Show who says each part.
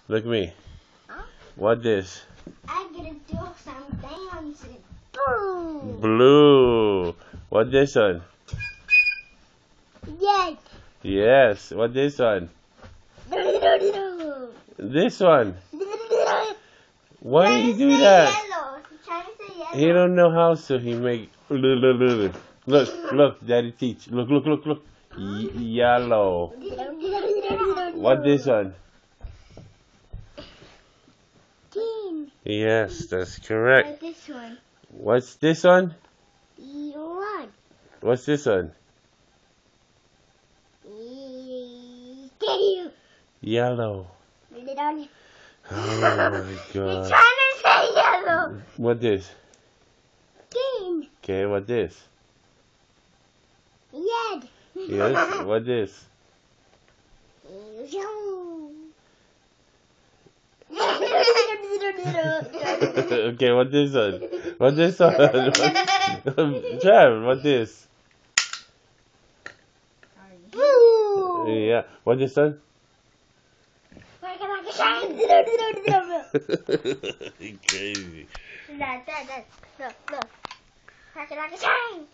Speaker 1: Look me.
Speaker 2: Huh?
Speaker 1: What this?
Speaker 2: I gotta do some dancing. Boom.
Speaker 1: Blue. What this one?
Speaker 2: Yes.
Speaker 1: Yes. What this one? This one. Why you do that?
Speaker 2: Yellow. He's trying to say yellow.
Speaker 1: He don't know how, so he make. Look, Daddy teach. Look. Yellow. What this one?
Speaker 2: Green.
Speaker 1: Yes, that's correct.
Speaker 2: Like this one.
Speaker 1: What's this one?
Speaker 2: One.
Speaker 1: What's this one?
Speaker 2: Steady.
Speaker 1: Yellow.
Speaker 2: He's
Speaker 1: Oh my
Speaker 2: trying
Speaker 1: god.
Speaker 2: to say yellow.
Speaker 1: What this?
Speaker 2: Green.
Speaker 1: Okay, what this?
Speaker 2: Red.
Speaker 1: Yes, what this? Okay, what this one? What this one? Trav, what this? Yeah, what this one? Crazy.
Speaker 2: Look. Like a shine.